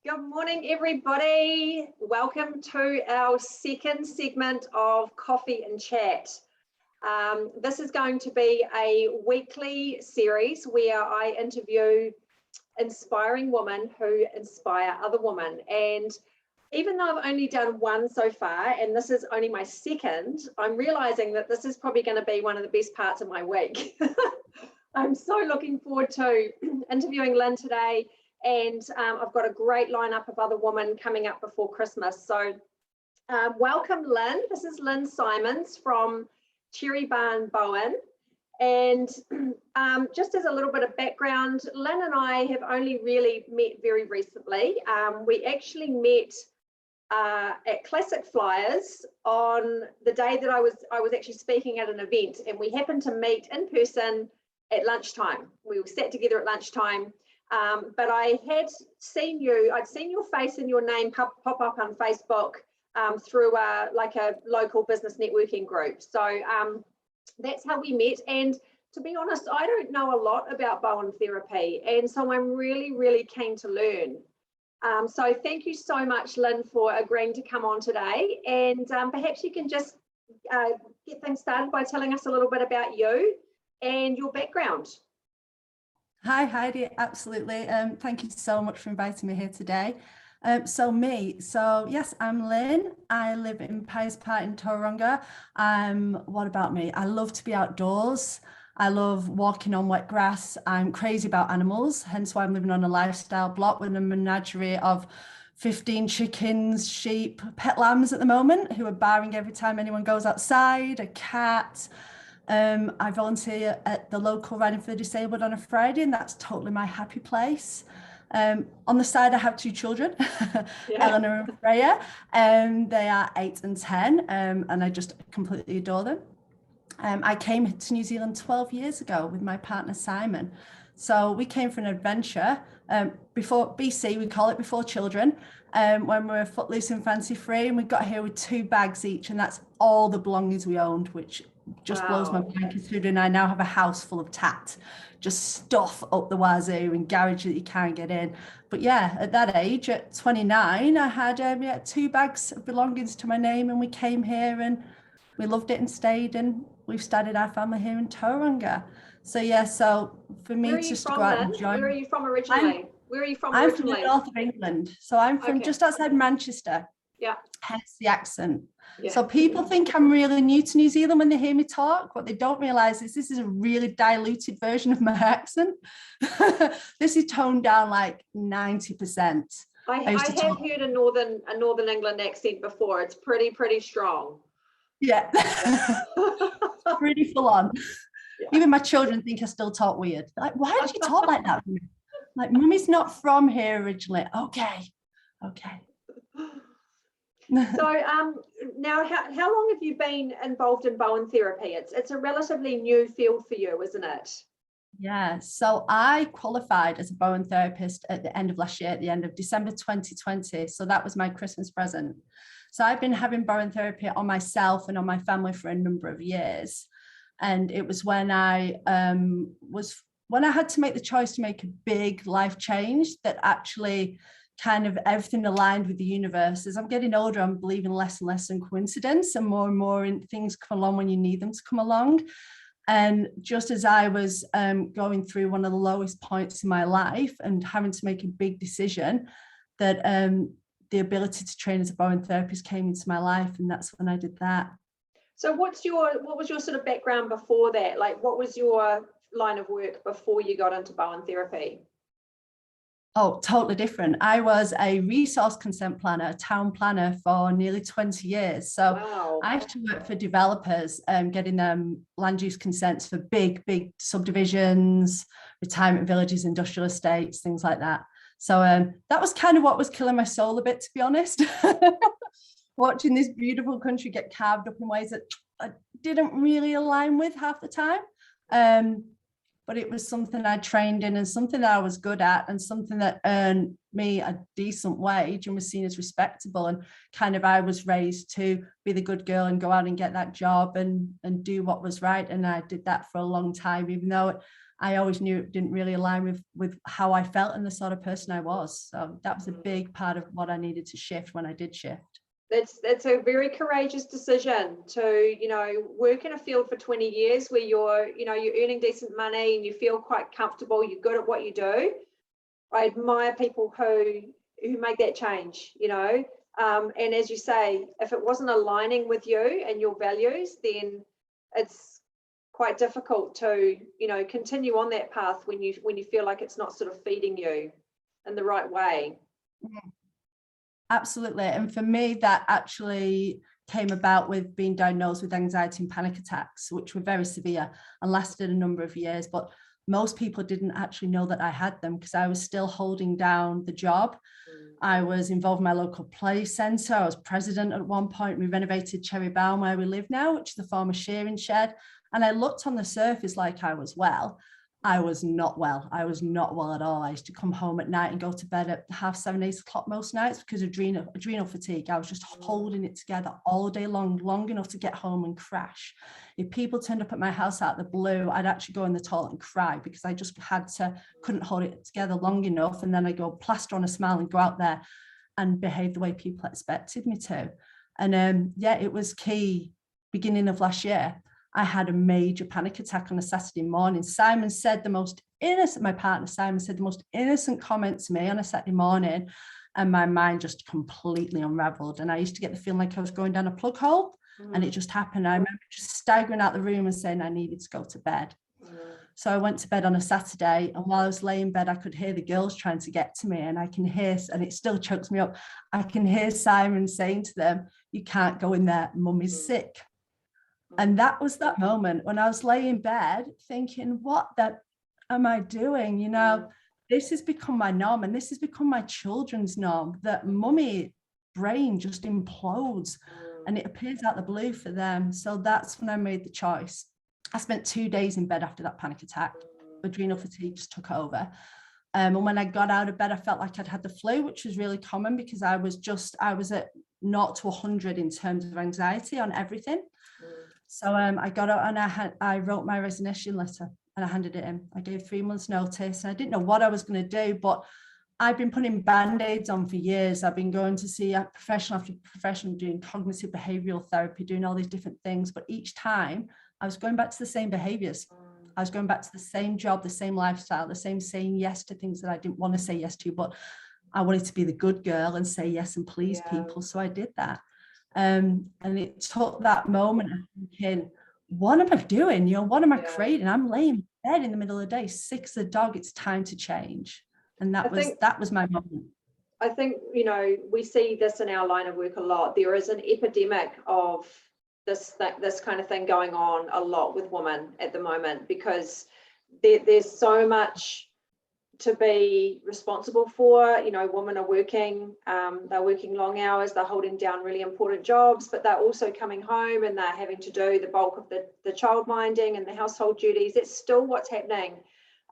Good morning, everybody. Welcome to our second segment of Coffee and Chat. This is going to be a weekly series where I interview inspiring women who inspire other women. And even though I've only done one so far, and this is only my second, I'm realizing that this is probably going to be one of the best parts of my week. I'm so looking forward to interviewing Lynne today. And I've got a great lineup of other women coming up before Christmas. So welcome, Lynne. This is Lynne Symons from Cherry Barn, Bowen. And just as a little bit of background, Lynne and I have only really met very recently. We actually met at Classic Flyers on the day that I was actually speaking at an event, and we happened to meet in person at lunchtime. We sat together at lunchtime. But I had seen I'd seen your face and your name pop up on Facebook through like a local business networking group. So that's how we met. And to be honest, I don't know a lot about Bowen therapy. And so I'm really, really keen to learn. So thank you so much, Lynne, for agreeing to come on today. And perhaps you can just get things started by telling us a little bit about you and your background. Hi Heidi, absolutely. Thank you so much for inviting me here today. So yes, I'm Lynne. I live in Pies Park in Tauranga. What about me? I love to be outdoors. I love walking on wet grass. I'm crazy about animals, hence why I'm living on a lifestyle block with a menagerie of 15 chickens, sheep, pet lambs at the moment who are barring every time anyone goes outside, a cat. I volunteer at the local Riding for the Disabled on a Friday, and that's totally my happy place. On the side, I have two children, Eleanor and Freya, they are 8 and 10, and I just completely adore them. I came to New Zealand 12 years ago with my partner, Symons. So we came for an adventure before BC, we call it before children, when we were footloose and fancy free, and we got here with 2 bags each, and that's all the belongings we owned, which just blows my mind considering I now have a house full of tat, just stuff up the wazoo and garage that you can't get in. But yeah, at that age, at 29, I had 2 bags of belongings to my name, and we came here and we loved it and stayed, and we've started our family here in Tauranga. So yeah, so for me just to go out and join. Where are you from originally? I'm from the north of England, so I'm from just outside Manchester. Yeah. Hence the accent. Yeah. So people think I'm really new to New Zealand when they hear me talk. What they don't realise is this is a really diluted version of my accent. This is toned down like 90%. I have heard a Northern England accent before. It's pretty strong. Yeah. Pretty full on. Yeah. Even my children think I still talk weird. Like, why did you talk like that? Like, Mummy's not from here originally. Okay. So now how long have you been involved in Bowen therapy? It's a relatively new field for you, isn't it? Yeah, so I qualified as a Bowen therapist at the end of last year, at the end of December 2020. So that was my Christmas present. So I've been having Bowen therapy on myself and on my family for a number of years. And it was when I had to make the choice to make a big life change that actually kind of everything aligned with the universe. As I'm getting older, I'm believing less and less in coincidence, and more in things come along when you need them to come along. And just as I was going through one of the lowest points in my life and having to make a big decision, that the ability to train as a Bowen therapist came into my life, and that's when I did that. So what was your sort of background before that? Like, what was your line of work before you got into Bowen therapy? Oh, totally different. I was a resource consent planner, a town planner for nearly 20 years. So wow. I used to work for developers, getting them land use consents for big subdivisions, retirement villages, industrial estates, things like that. So that was kind of what was killing my soul a bit, to be honest. Watching this beautiful country get carved up in ways that I didn't really align with half the time. But it was something I trained in and something that I was good at and something that earned me a decent wage and was seen as respectable. And kind of I was raised to be the good girl and go out and get that job and do what was right. And I did that for a long time, even though I always knew it didn't really align with how I felt and the sort of person I was. So that was a big part of what I needed to shift when I did shift. That's a very courageous decision to, work in a field for 20 years where you're earning decent money and you feel quite comfortable, you're good at what you do. I admire people who make that change, and as you say, if it wasn't aligning with you and your values, then it's quite difficult to, continue on that path when you feel like it's not sort of feeding you in the right way. Absolutely. And for me, that actually came about with being diagnosed with anxiety and panic attacks, which were very severe and lasted a number of years. But most people didn't actually know that I had them because I was still holding down the job. I was involved in my local play centre. I was president at one point. We renovated Cherry Bowen where we live now, which is the former shearing shed. And I looked on the surface like I was well. I was not well. I was not well at all. I used to come home at night and go to bed at 7:30, 8 o'clock most nights because of adrenal fatigue. I was just holding it together all day long enough to get home and crash. If people turned up at my house out of the blue, I'd actually go in the toilet and cry because I just couldn't hold it together long enough. And then I'd go plaster on a smile and go out there and behave the way people expected me to. And it was key beginning of last year. I had a major panic attack on a Saturday morning. Symons said my partner Simon said the most innocent comment to me on a Saturday morning, and my mind just completely unraveled. And I used to get the feeling like I was going down a plug hole, and it just happened. I remember just staggering out the room and saying I needed to go to bed. So I went to bed on a Saturday, and while I was laying in bed, I could hear the girls trying to get to me, and I can hear, and it still chokes me up, I can hear Simon saying to them, "You can't go in there, Mummy's sick." And that was that moment when I was laying in bed thinking, what am I doing? This has become my norm, and this has become my children's norm, that Mummy brain just implodes and it appears out the blue for them. So that's when I made the choice. I spent 2 days in bed after that panic attack. Adrenal fatigue just took over. And when I got out of bed, I felt like I'd had the flu, which was really common because I was at 0 to 100 in terms of anxiety on everything. So I got out and I wrote my resignation letter and I handed it in. I gave 3 months notice, and I didn't know what I was going to do, but I've been putting band-aids on for years. I've been going to see a professional after professional, doing cognitive behavioral therapy, doing all these different things. But each time I was going back to the same behaviors. I was going back to the same job, the same lifestyle, the same saying yes to things that I didn't want to say yes to, but I wanted to be the good girl and say yes and please people. So I did that. And it took that moment of thinking, what am I doing? What am I creating? I'm laying in bed in the middle of the day, sick as a dog. It's time to change. And that was my moment. I think, we see this in our line of work a lot. There is an epidemic of this kind of thing going on a lot with women at the moment, because there's so much to be responsible for. Women are working, they're working long hours, they're holding down really important jobs, but they're also coming home and they're having to do the bulk of the child minding and the household duties. That's still what's happening.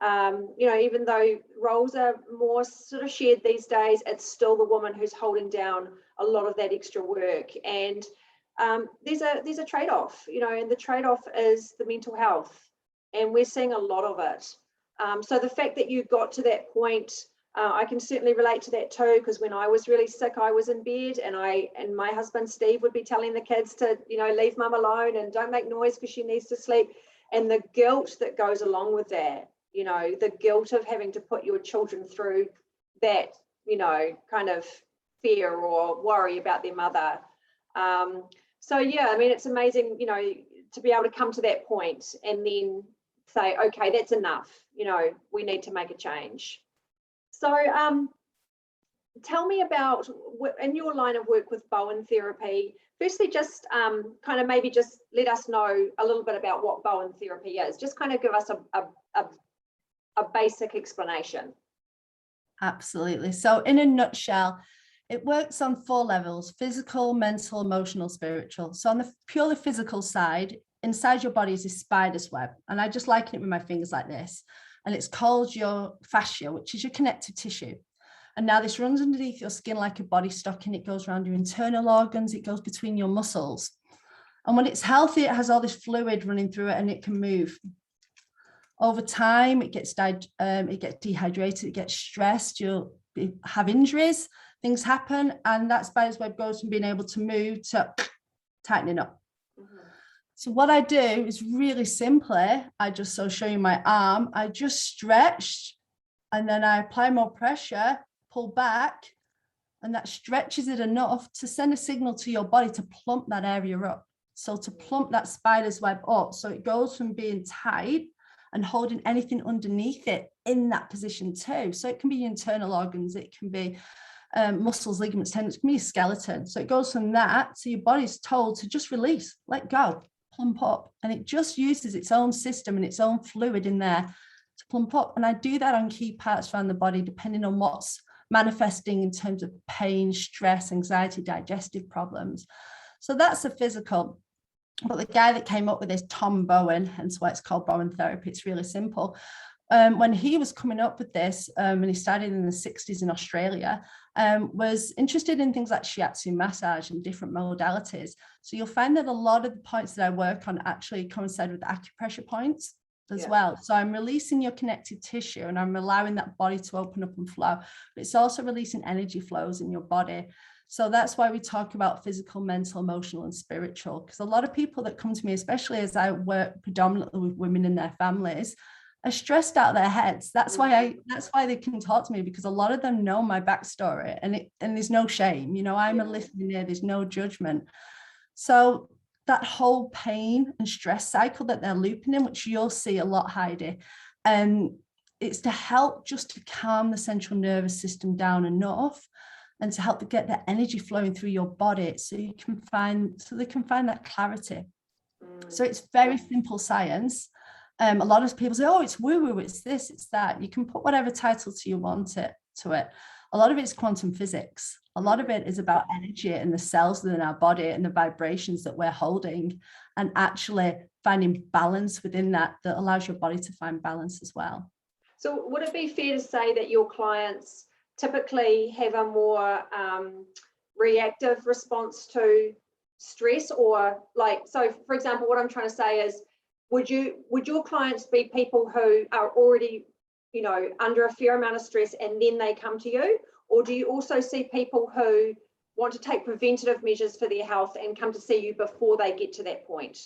Even though roles are more sort of shared these days, it's still the woman who's holding down a lot of that extra work. And there's a trade-off, and the trade-off is the mental health, and we're seeing a lot of it. So the fact that you got to that point, I can certainly relate to that too, because when I was really sick, I was in bed, and my husband Steve would be telling the kids to, leave mum alone and don't make noise because she needs to sleep. And the guilt that goes along with that, the guilt of having to put your children through that, kind of fear or worry about their mother. So yeah, I mean, it's amazing, to be able to come to that point and then say, okay, that's enough, we need to make a change. So tell me about, in your line of work with Bowen therapy, firstly, just kind of maybe just let us know a little bit about what Bowen therapy is. Just kind of give us a basic explanation. Absolutely. So in a nutshell, it works on 4 levels: physical, mental, emotional, spiritual. So on the purely physical side, inside your body is this spider's web. And I just liken it with my fingers like this. And it's called your fascia, which is your connective tissue. And now this runs underneath your skin like a body stocking. It goes around your internal organs. It goes between your muscles. And when it's healthy, it has all this fluid running through it and it can move. Over time, it gets dehydrated, it gets stressed, you'll have injuries, things happen, and that spider's web goes from being able to move to tightening up. So what I do is really simply, so show you my arm, I just stretch, and then I apply more pressure, pull back, and that stretches it enough to send a signal to your body to plump that area up. So to plump that spider's web up, so it goes from being tight and holding anything underneath it in that position too. So it can be your internal organs, it can be muscles, ligaments, tendons, it can be a skeleton. So it goes from that, so your body's told to just release, let go, plump up, and it just uses its own system and its own fluid in there to plump up. And I do that on key parts around the body, depending on what's manifesting in terms of pain, stress, anxiety, digestive problems. So that's the physical. But the guy that came up with this, Tom Bowen, hence why it's called Bowen therapy, it's really simple. When he was coming up with this, and he started in the 60s in Australia, was interested in things like shiatsu massage and different modalities. So you'll find that a lot of the points that I work on actually coincide with acupressure points as well. So I'm releasing your connective tissue and I'm allowing that body to open up and flow, but it's also releasing energy flows in your body. So that's why we talk about physical, mental, emotional, and spiritual, because a lot of people that come to me, especially as I work predominantly with women and their families, are stressed out of their heads. That's why they can talk to me, because a lot of them know my backstory, and there's no shame. You know, I'm a listening ear, there's no judgment. So that whole pain and stress cycle that they're looping in, which you'll see a lot, Heidi, it's to help just to calm the central nervous system down enough, and to help to get that energy flowing through your body, so they can find that clarity. So it's very simple science. A lot of people say, oh, it's woo-woo, it's this, it's that. You can put whatever title you want to it. A lot of it's quantum physics. A lot of it is about energy and the cells within our body and the vibrations that we're holding, and actually finding balance within that allows your body to find balance as well. So would it be fair to say that your clients typically have a more reactive response to stress? Or like, so for example, what I'm trying to say is, would your clients be people who are already, you know, under a fair amount of stress and then they come to you? Or do you also see people who want to take preventative measures for their health and come to see you before they get to that point?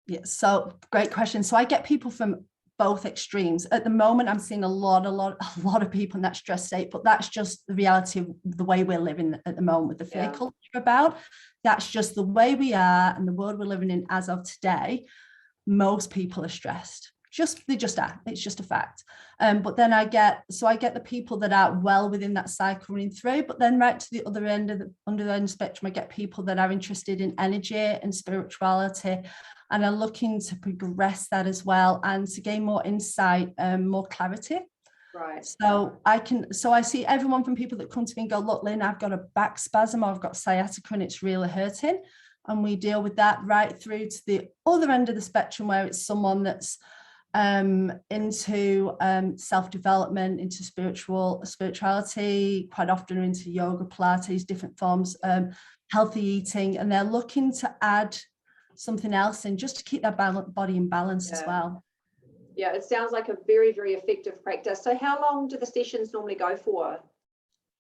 Yeah, so great question. So I get people from both extremes. At the moment, I'm seeing a lot of people in that stress state, but that's just the reality of the way we're living at the moment with the fear culture about. That's just the way we are and the world we're living in as of today. Most people are stressed. They just are. It's just a fact. But then I get the people that are well within that cycle running through, but then right to the other end of the spectrum, I get people that are interested in energy and spirituality, and are looking to progress that as well, and to gain more insight, more clarity. Right. So I see everyone from people that come to me and go, look, Lynne, I've got a back spasm, or I've got sciatica and it's really hurting. And we deal with that, right through to the other end of the spectrum, where it's someone that's into self-development, into spirituality, quite often into yoga, Pilates, different forms, healthy eating, and they're looking to add something else in just to keep their body in balance as well. Yeah, it sounds like a very, very effective practice. So how long do the sessions normally go for?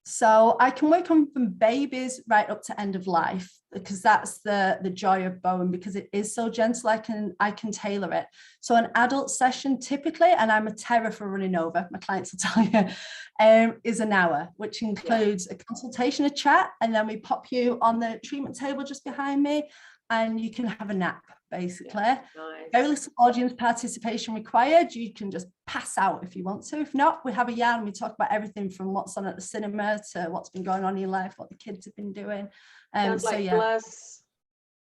So I can work on from babies right up to end of life, because that's the joy of Bowen, because it is so gentle. I can tailor it. So an adult session typically, and I'm a terror for running over, my clients will tell you, is an hour, which includes a consultation, a chat, and then we pop you on the treatment table just behind me, and you can have a nap, basically. Nice. Very little audience participation required. You can just pass out if you want to. If not, we have a yarn. We talk about everything from what's on at the cinema to what's been going on in your life, what the kids have been doing. Sounds like bliss.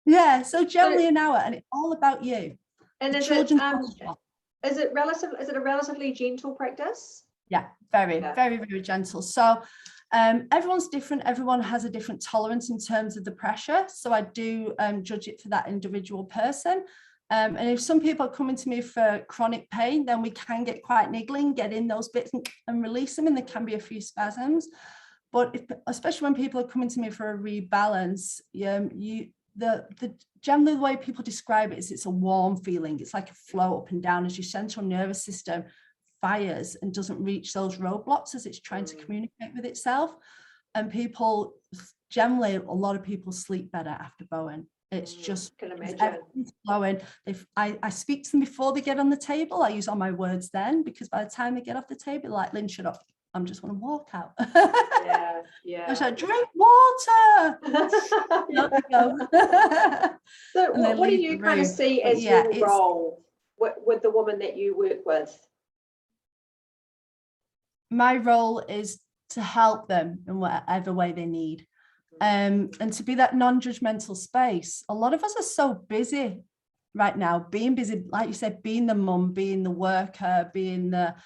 Yeah, so generally an hour, and it's all about you. And is it a relatively gentle practice? Yeah, very, very gentle. So everyone's different. Everyone has a different tolerance in terms of the pressure. So I do judge it for that individual person. And if some people are coming to me for chronic pain, then we can get quite niggling, get in those bits and release them, and there can be a few spasms. But especially when people are coming to me for a rebalance, generally the way people describe it is it's a warm feeling. It's like a flow up and down as your central nervous system fires and doesn't reach those roadblocks as it's trying to communicate with itself. And people generally, a lot of people sleep better after Bowen. It's just, can imagine. Everything's flowing. I speak to them before they get on the table. I use all my words then, because by the time they get off the table, like, Lynne, shut up. I'm just want to walk out. Yeah. I said, drink water. So what do you kind of see as your role with the woman that you work with? My role is to help them in whatever way they need. And to be that non-judgmental space. A lot of us are so busy right now, being busy, like you said, being the mum, being the worker, being the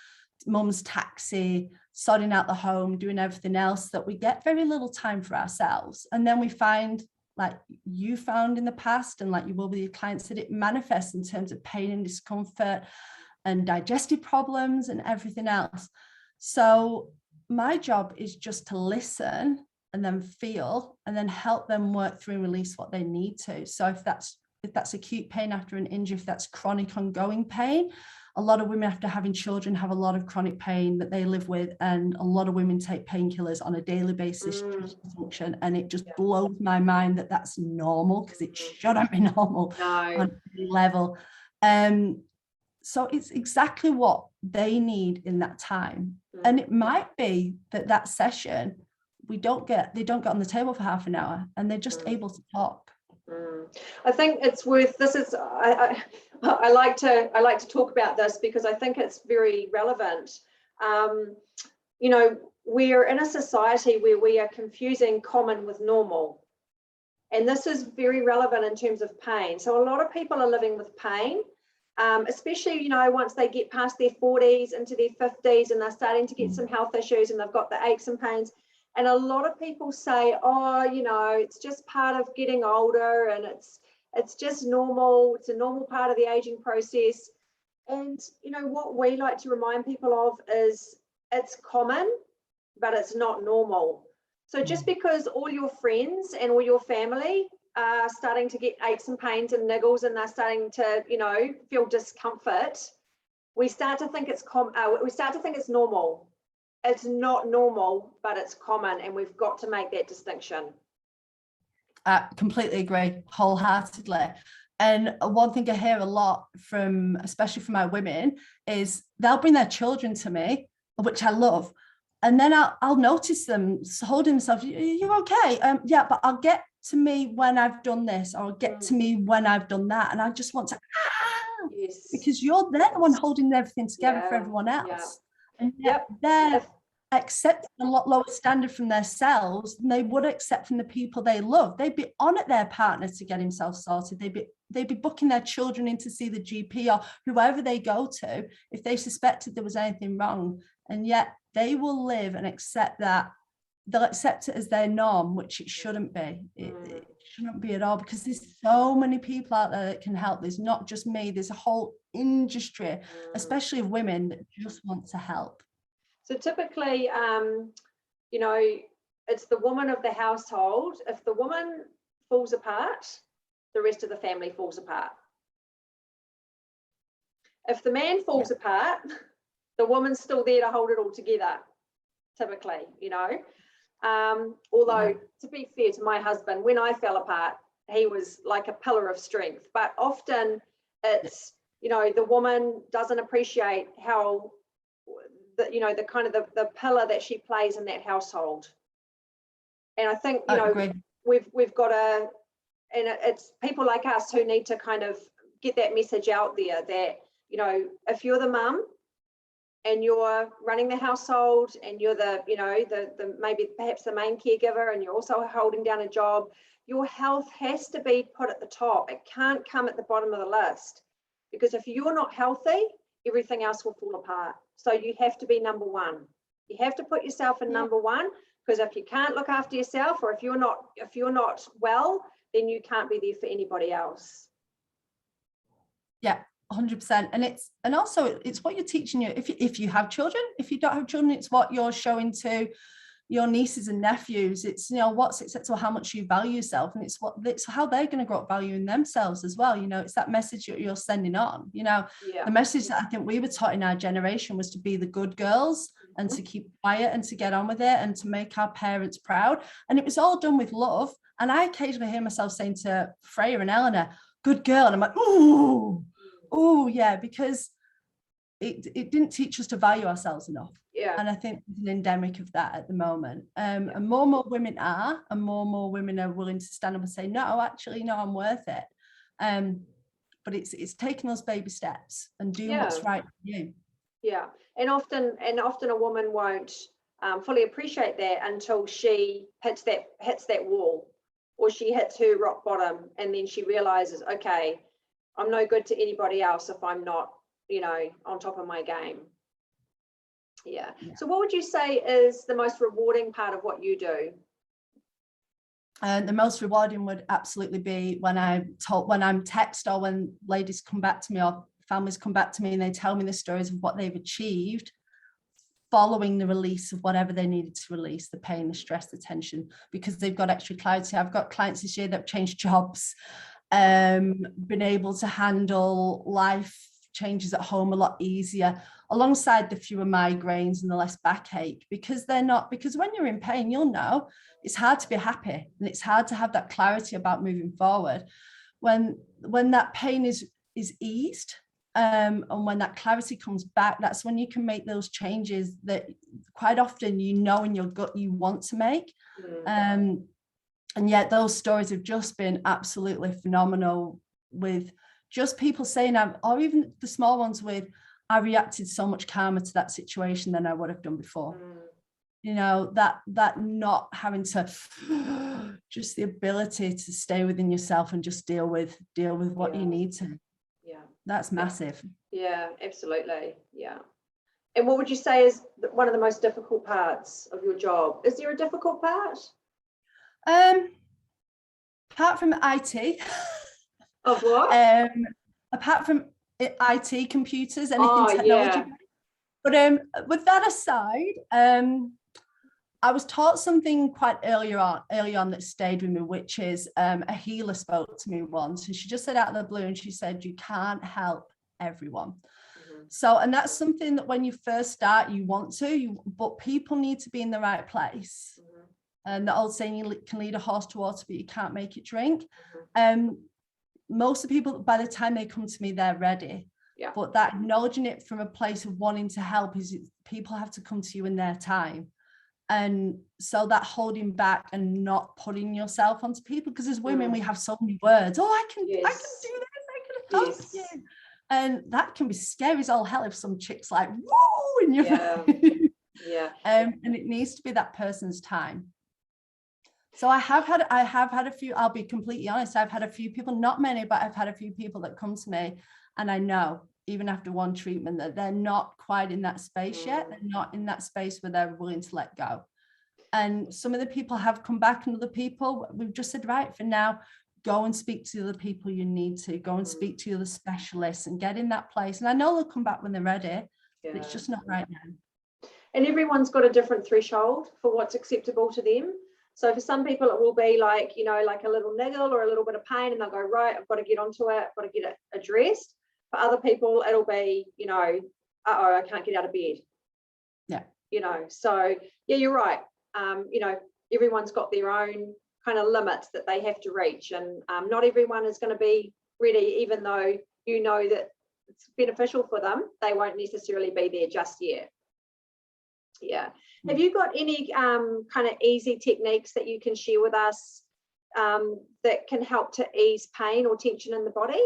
mum's taxi, sorting out the home, doing everything else, that we get very little time for ourselves. And then we find, like you found in the past, and like you will with your clients, that it manifests in terms of pain and discomfort and digestive problems and everything else. So my job is just to listen and then feel, and then help them work through and release what they need to. So if that's acute pain after an injury, if that's chronic ongoing pain, a lot of women after having children have a lot of chronic pain that they live with, and a lot of women take painkillers on a daily basis to function, and it just blows my mind that that's normal, because it shouldn't be normal on any level. So it's exactly what they need in that time. And it might be that session, they don't get on the table for half an hour, and they're just able to talk. I think it's worth, I like to talk about this because I think it's very relevant. You know, we're in a society where we are confusing common with normal. And this is very relevant in terms of pain. So a lot of people are living with pain, especially, you know, once they get past their 40s into their 50s and they're starting to get some health issues and they've got the aches and pains. And a lot of people say, oh, you know, it's just part of getting older, and it's just normal. It's a normal part of the aging process. And, you know, what we like to remind people of is it's common, but it's not normal. So just because all your friends and all your family are starting to get aches and pains and niggles, and they're starting to, you know, feel discomfort, we start to think it's normal. It's not normal, but it's common, and we've got to make that distinction. I completely agree, wholeheartedly. And one thing I hear a lot from, especially from my women, is they'll bring their children to me, which I love. And then I'll notice them holding themselves, you're okay? Yeah, but I'll get to me when I've done this, or I'll get to me when I've done that. And I just want to, yes, because you're the one holding everything together for everyone else. And yet they're accepting a lot lower standard from themselves than they would accept from the people they love. They'd be on at their partner to get himself sorted. They'd be booking their children in to see the GP or whoever they go to if they suspected there was anything wrong. And yet they will live and accept that. They'll accept it as their norm, which it shouldn't be. It shouldn't be at all, because there's so many people out there that can help. There's not just me. There's a whole industry, especially of women, that just want to help. So typically, you know, it's the woman of the household. If the woman falls apart, the rest of the family falls apart. If the man falls apart, the woman's still there to hold it all together, typically, you know. Although, to be fair to my husband, when I fell apart, he was like a pillar of strength. But often it's, you know, the woman doesn't appreciate how, you know, the kind of the pillar that she plays in that household. And I think, you know, we've got to, and it's people like us who need to kind of get that message out there that, you know, if you're the mum and you're running the household and you're the, you know, the maybe perhaps the main caregiver, and you're also holding down a job, your health has to be put at the top. It can't come at the bottom of the list, because if you're not healthy, everything else will fall apart. So you have to be number one. You have to put yourself in number one, because if you can't look after yourself, or if you're not well, then you can't be there for anybody else. Yeah, 100%. And also it's what you're teaching you. If you have children, if you don't have children, it's what you're showing to your nieces and nephews. It's, what's acceptable, how much you value yourself, and it's how they're going to grow up valuing themselves as well. It's that message that you're sending on. The message that I think we were taught in our generation was to be the good girls and to keep quiet and to get on with it and to make our parents proud. And it was all done with love. And I occasionally hear myself saying to Freya and Eleanor, good girl. And I'm like, ooh, yeah, because it didn't teach us to value ourselves enough. Yeah. And I think there's an endemic of that at the moment. And more women are, and more women are willing to stand up and say, no, actually, no, I'm worth it. But it's taking those baby steps and doing what's right for you. Yeah. And often a woman won't fully appreciate that until she hits that wall, or she hits her rock bottom, and then she realizes, okay, I'm no good to anybody else if I'm not, on top of my game. Yeah. So what would you say is the most rewarding part of what you do? The most rewarding would absolutely be when I'm text, or when ladies come back to me, or families come back to me, and they tell me the stories of what they've achieved following the release of whatever they needed to release, the pain, the stress, the tension, because they've got extra clarity. I've got clients this year that have changed jobs, been able to handle life changes at home a lot easier, alongside the fewer migraines and the less backache, because when you're in pain, it's hard to be happy, and it's hard to have that clarity about moving forward. When that pain is eased, and when that clarity comes back, that's when you can make those changes that quite often in your gut you want to make. And yet those stories have just been absolutely phenomenal, with just people saying, or even the small ones with, I reacted so much calmer to that situation than I would have done before. That not having to, just the ability to stay within yourself and just deal with what you need to. Yeah. That's massive. Yeah, absolutely. Yeah. And what would you say is one of the most difficult parts of your job? Is there a difficult part? Apart from IT. Of what? Apart from IT, computers, anything technology. Yeah. But with that aside, I was taught something quite early on that stayed with me, which is a healer spoke to me once, and she just said out of the blue, and she said, you can't help everyone. So, and that's something that when you first start, you want to, but people need to be in the right place. And the old saying, you can lead a horse to water, but you can't make it drink. Most of the people, by the time they come to me, they're ready. Yeah. But that acknowledging it from a place of wanting to help is people have to come to you in their time. And so that holding back and not putting yourself onto people, because as women, we have so many words. I can do this, I can help you. And that can be scary as all hell if some chick's like, woo, in your face. And it needs to be that person's time. So I have had a few, I'll be completely honest, I've had a few people, not many, but I've had a few people that come to me, and I know even after one treatment that they're not quite in that space yet. They're not in that space where they're willing to let go. And some of the people have come back, and other people, we've just said, right, for now, go and speak to the other people you need to, go and speak to the specialists and get in that place. And I know they'll come back when they're ready, but it's just not right now. And everyone's got a different threshold for what's acceptable to them. So for some people, it will be like, like a little niggle or a little bit of pain, and they'll go, right, I've got to get onto it, I've got to get it addressed. For other people, it'll be, I can't get out of bed. Yeah. So yeah, you're right. Everyone's got their own kind of limits that they have to reach, and not everyone is going to be ready, even though that it's beneficial for them. They won't necessarily be there just yet. Yeah. Have you got any kind of easy techniques that you can share with us that can help to ease pain or tension in the body?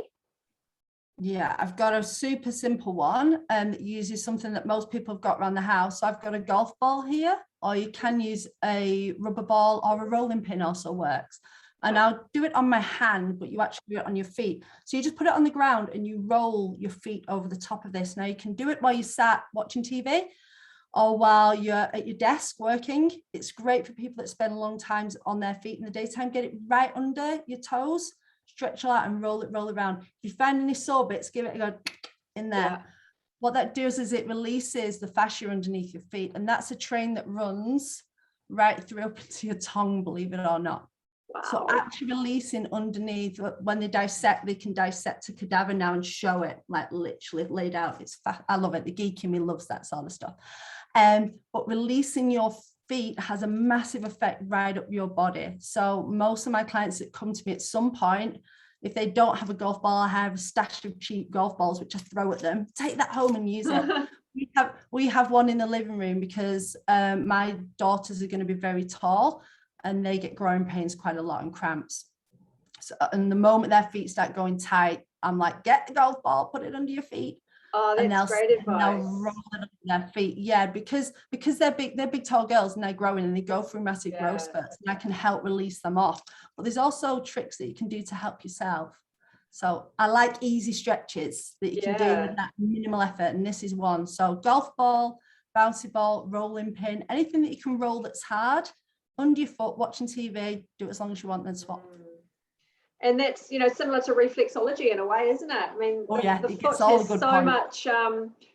Yeah, I've got a super simple one that uses something that most people have got around the house. So I've got a golf ball here, or you can use a rubber ball, or a rolling pin also works. And I'll do it on my hand, but you actually do it on your feet. So you just put it on the ground and you roll your feet over the top of this. Now you can do it while you sat watching TV, or while you're at your desk working. It's great for people that spend long times on their feet in the daytime. Get it right under your toes, stretch out and roll around. If you find any sore bits, give it a go in there. Yeah. What that does is it releases the fascia underneath your feet, and that's a train that runs right through up into your tongue, believe it or not. Wow. So actually releasing underneath, when they dissect, they can dissect a cadaver now and show it, like literally laid out. It's I love it. The geek in me loves that sort of stuff. But releasing your feet has a massive effect right up your body. So most of my clients that come to me at some point, if they don't have a golf ball, I have a stash of cheap golf balls, which I throw at them. Take that home and use it. we have one in the living room because my daughters are going to be very tall and they get growing pains quite a lot and cramps. So, and the moment their feet start going tight, I'm like, get the golf ball, put it under your feet. Oh, that's great advice. They'll roll it under their feet. Yeah, because they're big tall girls and they're growing and they go through massive growth spurts, and I can help release them off. But there's also tricks that you can do to help yourself. So I like easy stretches that you can do with that minimal effort, and this is one. So golf ball, bouncy ball, rolling pin, anything that you can roll that's hard under your foot, watching TV, do it as long as you want, then swap. And that's, you know, similar to reflexology in a way, isn't it? I mean, the foot has so much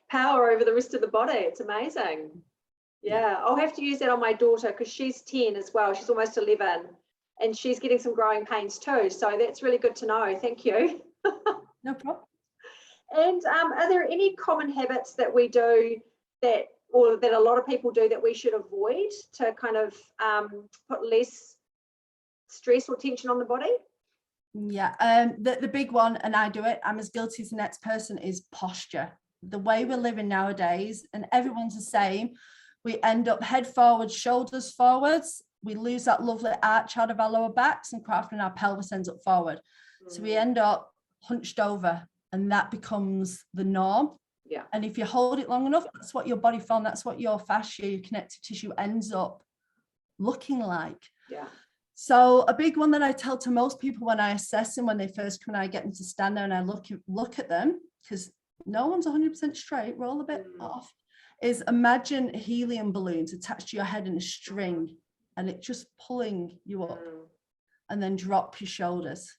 power over the rest of the body. It's amazing. Yeah, I'll have to use that on my daughter because she's 10 as well. She's almost 11 and she's getting some growing pains too. So that's really good to know. Thank you. No problem. And are there any common habits that we do that a lot of people do that we should avoid to kind of put less stress or tension on the body? Yeah, the big one, and I do it, I'm as guilty as the next person, is posture. The way we're living nowadays, and everyone's the same, we end up head forward, shoulders forwards, we lose that lovely arch out of our lower backs, and quite often our pelvis ends up forward. So we end up hunched over, and that becomes the norm. Yeah. And if you hold it long enough, that's what your body form, that's what your fascia, your connective tissue ends up looking like. Yeah. So a big one that I tell to most people when I assess them, when they first come and I get them to stand there and I look at them, because no one's 100% straight, roll a bit off, is imagine helium balloons attached to your head in a string and it just pulling you up, and then drop your shoulders.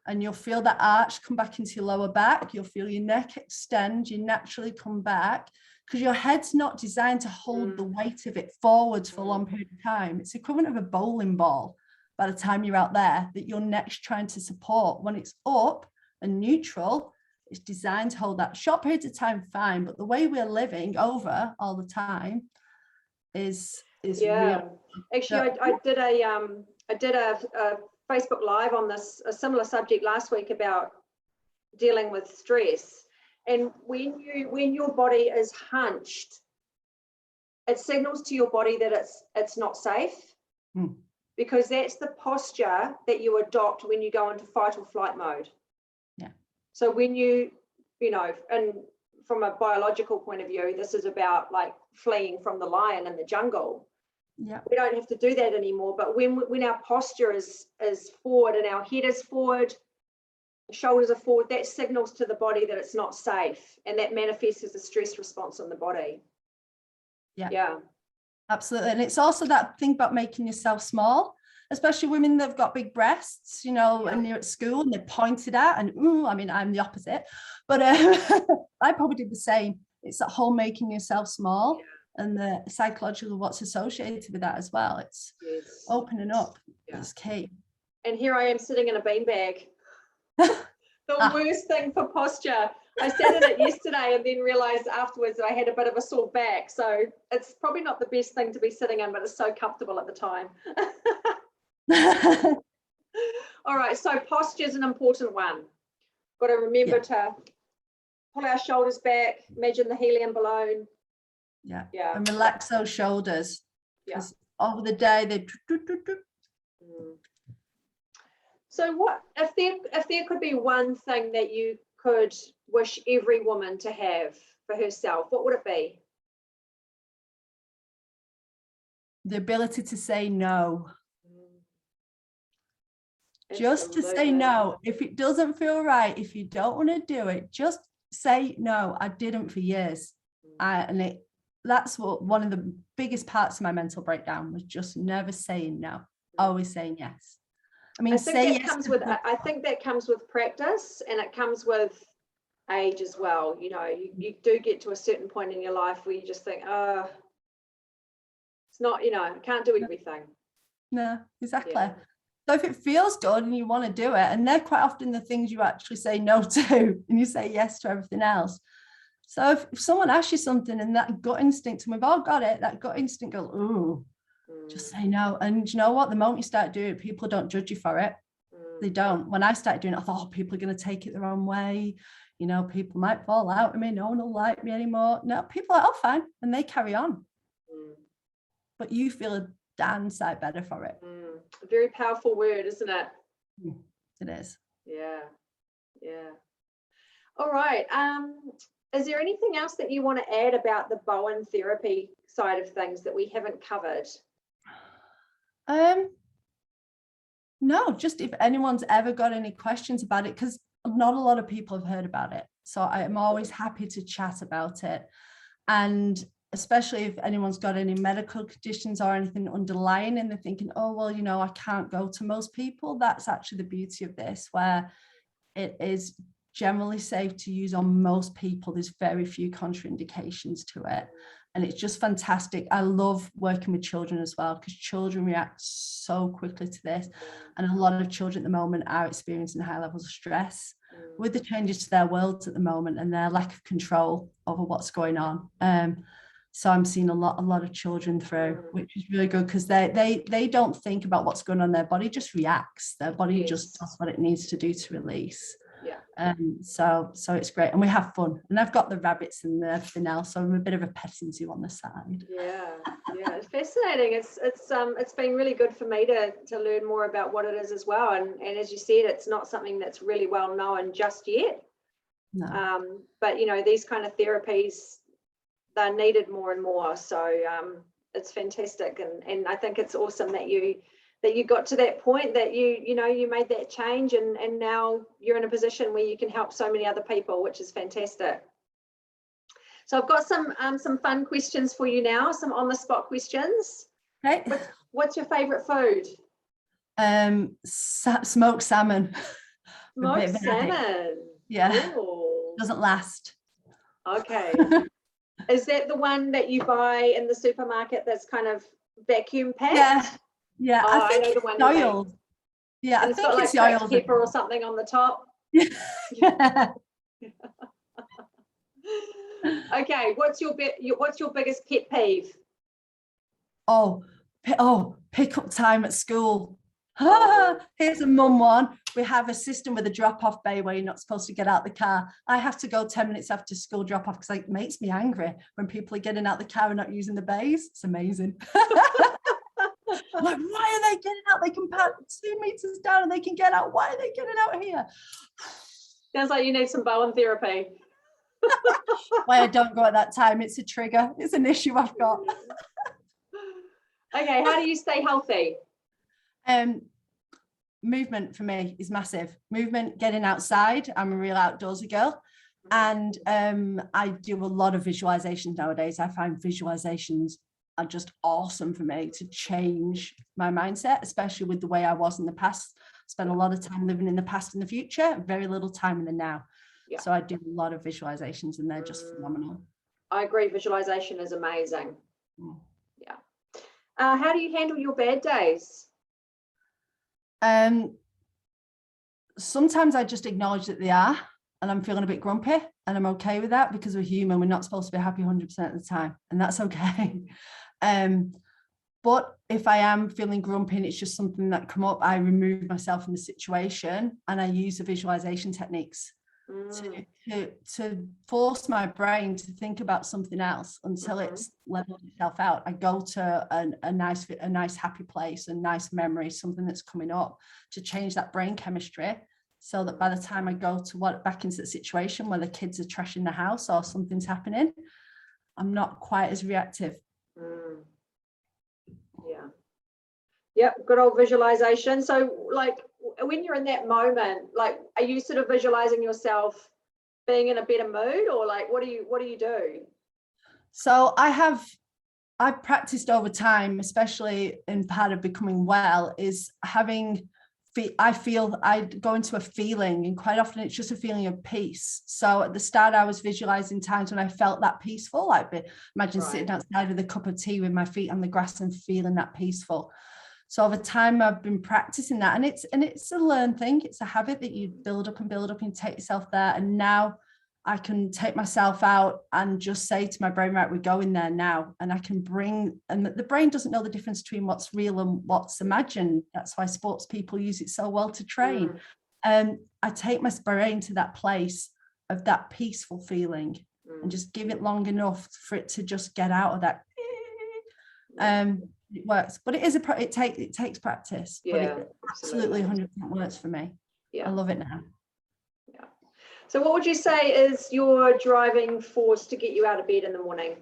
And you'll feel that arch come back into your lower back. You'll feel your neck extend, you naturally come back, because your head's not designed to hold the weight of it forwards for a long period of time. It's equivalent of a bowling ball by the time you're out there that your neck's trying to support. When it's up and neutral, it's designed to hold that. Short periods of time, fine, but the way we're living over all the time is real. Actually, I did a Facebook Live on this, a similar subject last week about dealing with stress. And when your body is hunched, it signals to your body that it's not safe. Because that's the posture that you adopt when you go into fight or flight mode. Yeah. So when you know, and from a biological point of view, this is about like fleeing from the lion in the jungle. Yeah. We don't have to do that anymore. But when our posture is forward and our head is forward, shoulders are forward, that signals to the body that it's not safe, and that manifests as a stress response on the body. Yeah. Absolutely. And it's also that thing about making yourself small, especially women that have got big breasts, you know, and you're at school and they're pointed at, and I mean, I'm the opposite, but I probably did the same. It's that whole making yourself small and the psychological what's associated with that as well. It's opening up. It's key. And here I am sitting in a beanbag. The worst thing for posture. I sat in it yesterday and then realized afterwards that I had a bit of a sore back. So it's probably not the best thing to be sitting in, but it's so comfortable at the time. All right, so posture is an important one. Got to remember to pull our shoulders back, imagine the helium balloon. Yeah. And relax those shoulders. Yeah. Over the day, they So what if there could be one thing that you could wish every woman to have for herself, what would it be? The ability to say no. Just to say no. If it doesn't feel right, if you don't want to do it, just say no. I didn't for years. That's what one of the biggest parts of my mental breakdown was, just never saying no, always saying yes. I mean, I think that comes with practice, and it comes with age as well. You know, you do get to a certain point in your life where you just think, oh, It's not, I can't do everything. No, exactly. Yeah. So if it feels good and you want to do it, and they're quite often the things you actually say no to, and you say yes to everything else. So if someone asks you something and that gut instinct, and we've all got it, that gut instinct goes, ooh, just say no. And you know what? The moment you start doing it, people don't judge you for it. They don't. When I started doing it, I thought, oh, people are going to take it the wrong way. People might fall out with me. No one will like me anymore. No, people are, oh, fine. And they carry on. But you feel a damn sight better for it. A very powerful word, isn't it? It is. Yeah. All right. Is there anything else that you want to add about the Bowen therapy side of things that we haven't covered? No, just if anyone's ever got any questions about it, because not a lot of people have heard about it. So I'm always happy to chat about it. And especially if anyone's got any medical conditions or anything underlying and they're thinking, oh, well, I can't go to most people. That's actually the beauty of this, where it is generally safe to use on most people. There's very few contraindications to it. And it's just fantastic. I love working with children as well, because children react so quickly to this. And a lot of children at the moment are experiencing high levels of stress with the changes to their worlds at the moment and their lack of control over what's going on. So I'm seeing a lot of children through, which is really good, because they don't think about what's going on. Their body just reacts. Their body just does what it needs to do to release. So it's great, and we have fun. And I've got the rabbits and everything else, so I'm a bit of a petting zoo on the side. Yeah, it's fascinating. It's been really good for me to learn more about what it is as well. And as you said, it's not something that's really well known just yet. No. But these kind of therapies, they're needed more and more. So it's fantastic, and I think it's awesome that you got to that point, that you made that change, and now you're in a position where you can help so many other people, which is fantastic. So I've got some fun questions for you now, some on the spot questions. Okay. What's your favorite food? Smoked salmon. Smoked salmon. Yeah. Ooh. Doesn't last. Okay. Is that the one that you buy in the supermarket that's kind of vacuum packed? Yeah, Oh, I think it's oiled. Yeah, and I think it's like oiled. Pepper or something on the top. Yeah. Okay, what's your biggest pet peeve? Pick up time at school. Oh. Here's a mum one. We have a system with a drop-off bay where you're not supposed to get out the car. I have to go 10 minutes after school drop-off because it makes me angry when people are getting out the car and not using the bays. It's amazing. Like, why are they getting out? They can park 2 meters down and they can get out. Why are they getting out here? Sounds like you need some Bowen therapy. Why I don't go at that time. It's a trigger. It's an issue I've got. Okay, how do you stay healthy? Movement for me is massive. Movement, getting outside. I'm a real outdoorsy girl. And I do a lot of visualizations nowadays. I find visualizations are just awesome for me to change my mindset, especially with the way I was in the past. Spend a lot of time living in the past and the future, very little time in the now. Yeah. So I do a lot of visualizations and they're just phenomenal. I agree. Visualization is amazing. Yeah. How do you handle your bad days? Sometimes I just acknowledge that they are, and I'm feeling a bit grumpy, and I'm okay with that because we're human. We're not supposed to be happy 100% of the time, and that's okay. But if I am feeling grumpy and it's just something that come up, I remove myself from the situation and I use the visualization techniques to force my brain to think about something else until it's leveled itself out. I go to a nice happy place, a nice memory, something that's coming up, to change that brain chemistry, so that by the time I go to back into the situation where the kids are trashing the house or something's happening, I'm not quite as reactive. Yeah. Yep, good old visualization. So like when you're in that moment, like, are you sort of visualizing yourself being in a better mood, or like what do you do? So I've practiced over time, especially in part of becoming well, is having I go into a feeling, and quite often it's just a feeling of peace. So at the start, I was visualizing times when I felt that peaceful, like imagine sitting outside with a cup of tea with my feet on the grass and feeling that peaceful. So over time, I've been practicing that, and it's a learned thing. It's a habit that you build up and take yourself there. And now I can take myself out and just say to my brain, right, we're going there now. And I can and the brain doesn't know the difference between what's real and what's imagined. That's why sports people use it so well to train. And I take my brain to that place of that peaceful feeling and just give it long enough for it to just get out of that. It works, but it takes practice. Yeah, but it absolutely 100% works for me. I love it now. So what would you say is your driving force to get you out of bed in the morning?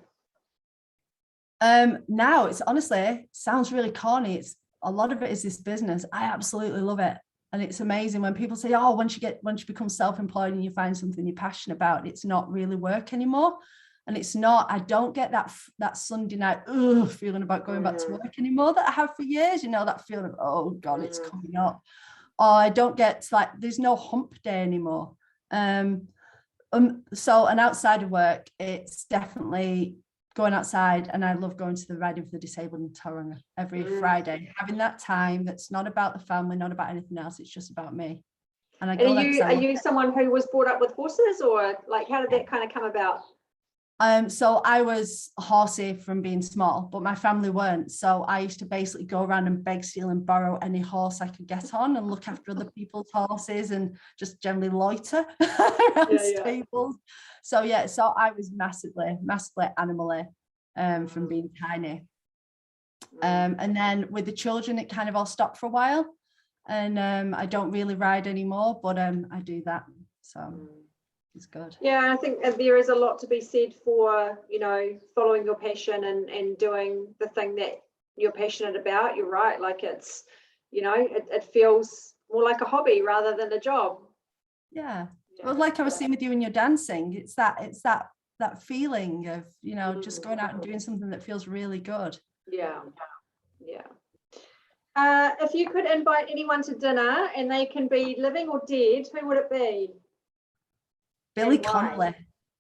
Now it's honestly, sounds really corny. It's a lot of it is this business. I absolutely love it. And it's amazing when people say, oh, once you become self-employed and you find something you're passionate about, it's not really work anymore. And it's not, I don't get that Sunday night feeling about going back to work anymore that I have for years, that feeling of, oh God, it's coming up. Or I don't get there's no hump day anymore. So, and outside of work, it's definitely going outside, and I love going to the Riding for the Disabled in Tauranga every Friday, having that time that's not about the family, not about anything else, it's just about me. And are you someone who was brought up with horses, or how did that kind of come about? So I was horsey from being small, but my family weren't. So I used to basically go around and beg, steal and borrow any horse I could get on and look after other people's horses and just generally loiter around stables. So so I was massively animally from being tiny. And then with the children, it kind of all stopped for a while. And I don't really ride anymore, but I do that. So it's good. Yeah, I think there is a lot to be said for, following your passion and doing the thing that you're passionate about. You're right. It's, it feels more like a hobby rather than a job. Yeah. Well, like I was saying with you and your dancing, it's that feeling of, just going out and doing something that feels really good. Yeah. If you could invite anyone to dinner and they can be living or dead, who would it be? Billy Connolly.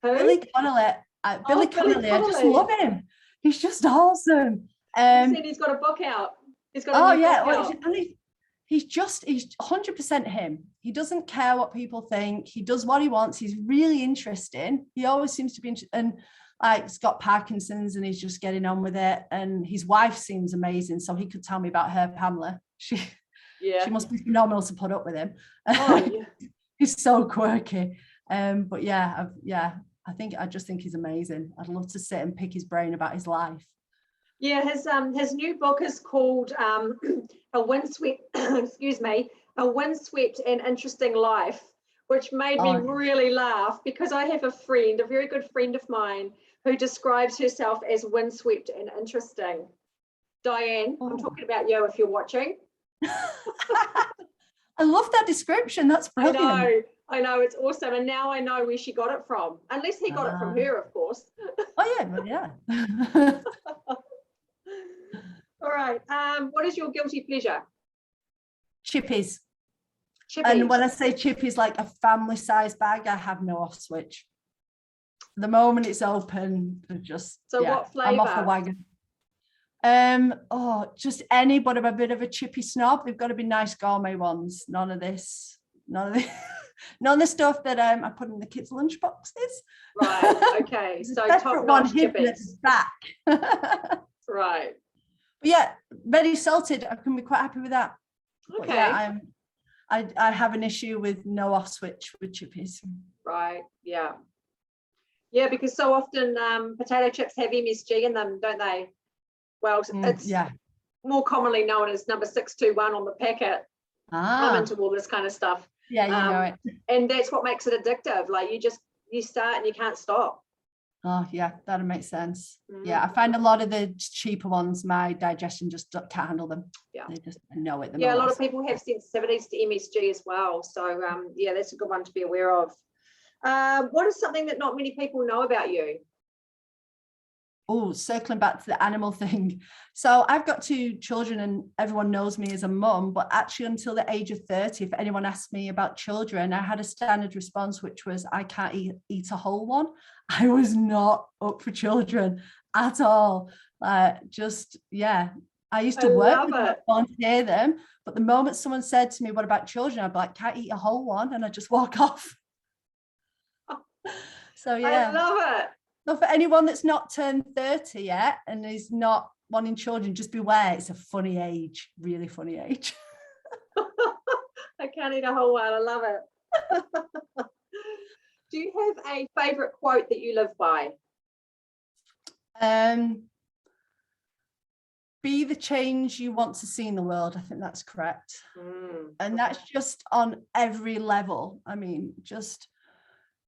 Who? Billy Connolly. Billy Connolly. I just love him. He's just awesome. You said he's got a book out. He's got a new book out. He's 100% him. He doesn't care what people think. He does what he wants. He's really interesting. He always seems to be interesting. And he's got Parkinson's and he's just getting on with it. And his wife seems amazing. So he could tell me about her, Pamela. She must be phenomenal to put up with him. Oh, yeah. He's so quirky. But I just think he's amazing. I'd love to sit and pick his brain about his life. Yeah, his new book is called A Windswept, A Windswept and Interesting Life, which made me really laugh because I have a very good friend of mine, who describes herself as windswept and interesting. Diane, I'm talking about you if you're watching. I love that description. That's brilliant. I know, it's awesome. And now I know where she got it from. Unless he got it from her, of course. Oh, yeah. All right. What is your guilty pleasure? Chippies. And when I say chippies, like a family-sized bag, I have no off switch. The moment it's open, what flavour? I'm off the wagon. Just any, but I'm a bit of a chippy snob. They've got to be nice gourmet ones. None of the stuff that I put in the kids' lunch boxes. Right. Okay. So top-notch chippies. Back. Right. But yeah, very salted. I can be quite happy with that. Okay. But yeah, I have an issue with no off switch with chippies. Right. Yeah. Yeah, because so often potato chips have MSG in them, don't they? Well, it's more commonly known as number 621 on the packet. I'm into all this kind of stuff. Yeah, you know it. And that's what makes it addictive. Like you start and you can't stop. Oh yeah, that makes sense. Yeah, I find a lot of the cheaper ones, my digestion just can't handle them. Yeah, they just know it. Yeah, a lot of people have sensitivities to MSG as well. So yeah, that's a good one to be aware of. What is something that not many people know about you? Oh, circling back to the animal thing. So I've got 2 children and everyone knows me as a mum, but actually until the age of 30, if anyone asked me about children, I had a standard response, which was, I can't eat a whole one. I was not up for children at all. Yeah. I used to work with them, volunteer them, but the moment someone said to me, what about children? I'd be like, can't eat a whole one, and I just walk off. So yeah. I love it. So for anyone that's not turned 30 yet and is not wanting children, just beware, it's a funny age, really funny age. I can't eat a whole one. I love it. Do you have a favorite quote that you live by? Be the change you want to see in the world. I think that's correct. And that's just on every level. I mean, just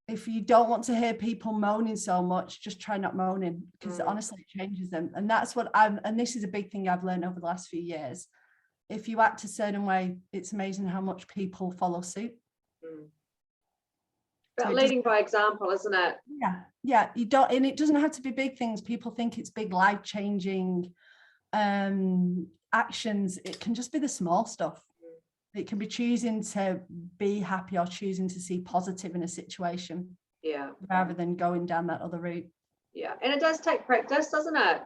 if you don't want to hear people moaning so much, just try not moaning, because honestly it changes them. And that's what and this is a big thing I've learned over the last few years. If you act a certain way, it's amazing how much people follow suit. But leading by example, isn't it? Yeah, you don't, and it doesn't have to be big things. People think it's big life-changing actions. It can just be the small stuff. It can be choosing to be happy or choosing to see positive in a situation, rather than going down that other route. Yeah, and it does take practice, doesn't it?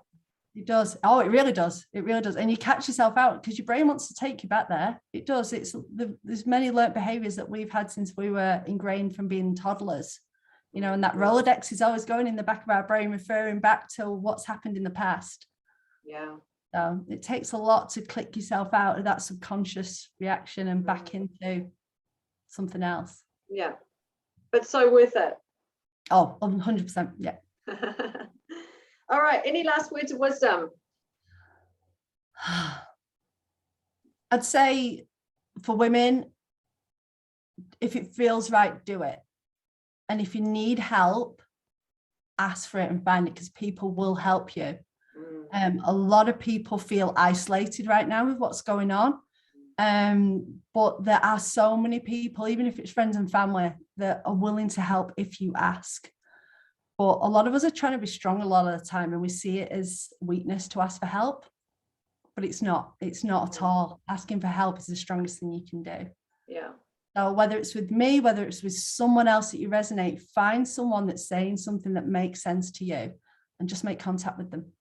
It does. Oh, it really does. It really does. And you catch yourself out because your brain wants to take you back there. It does. There's many learnt behaviors that we've had since we were ingrained from being toddlers, you know, and that Rolodex is always going in the back of our brain, referring back to what's happened in the past. Yeah. So it takes a lot to click yourself out of that subconscious reaction and back into something else. Yeah. But so worth it. Oh, 100%. Yeah. All right. Any last words of wisdom? I'd say for women, if it feels right, do it. And if you need help, ask for it and find it, because people will help you. A lot of people feel isolated right now with what's going on. But there are so many people, even if it's friends and family, that are willing to help if you ask. But a lot of us are trying to be strong a lot of the time, and we see it as weakness to ask for help. But it's not at all. Asking for help is the strongest thing you can do. Yeah. So whether it's with me, whether it's with someone else that you resonate, find someone that's saying something that makes sense to you and just make contact with them.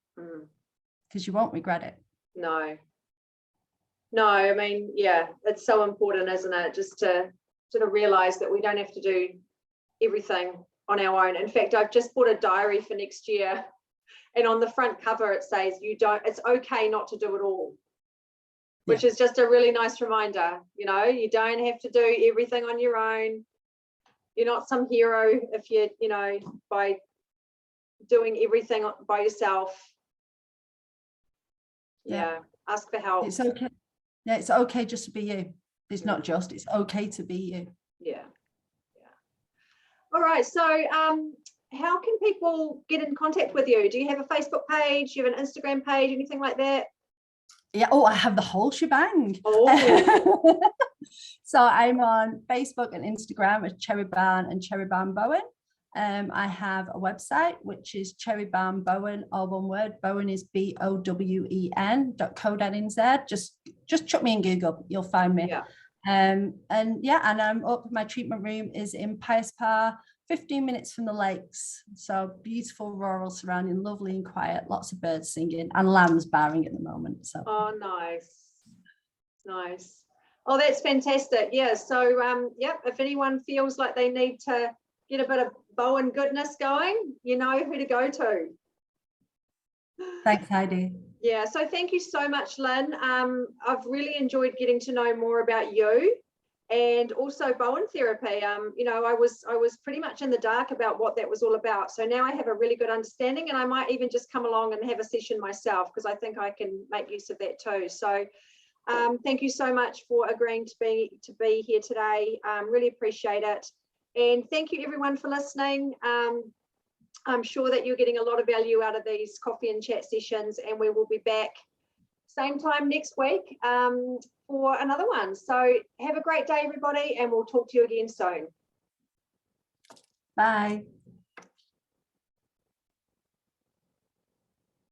Because you won't regret it. No, I mean, yeah, it's so important, isn't it? Just to sort of realize that we don't have to do everything on our own. In fact, I've just bought a diary for next year, and on the front cover it says it's okay not to do it all, which is just a really nice reminder. You know, you don't have to do everything on your own. You're not some hero if you know, by doing everything by yourself. Yeah, ask for help. It's okay. Yeah, it's okay just to be you. It's not just, it's okay to be you. Yeah. All right, so how can people get in contact with you? Do you have a Facebook page? Do you have an Instagram page, anything like that? Yeah, I have the whole shebang. Oh. So I'm on Facebook and Instagram as Cherry Barn and Cherry Barn Bowen. I have a website, which is Cherry Barn Bowen, all one word. Bowen is BOWEN.co.nz. Just chuck me in Google, you'll find me. Yeah. And I'm up. My treatment room is in Pious Par, 15 minutes from the lakes. So beautiful rural surrounding, lovely and quiet, lots of birds singing and lambs barring at the moment. So. Oh, nice. Oh, that's fantastic. Yeah. So if anyone feels like they need to get a bit of Bowen goodness going, you know who to go to. Thanks, Heidi. Yeah, so thank you so much, Lynne. I've really enjoyed getting to know more about you and also Bowen therapy. You know, I was pretty much in the dark about what that was all about. So now I have a really good understanding, and I might even just come along and have a session myself, because I think I can make use of that too. So thank you so much for agreeing to be here today. Really appreciate it. And thank you everyone for listening. I'm sure that you're getting a lot of value out of these coffee and chat sessions, and we will be back same time next week for another one. So have a great day, everybody, and we'll talk to you again soon. Bye.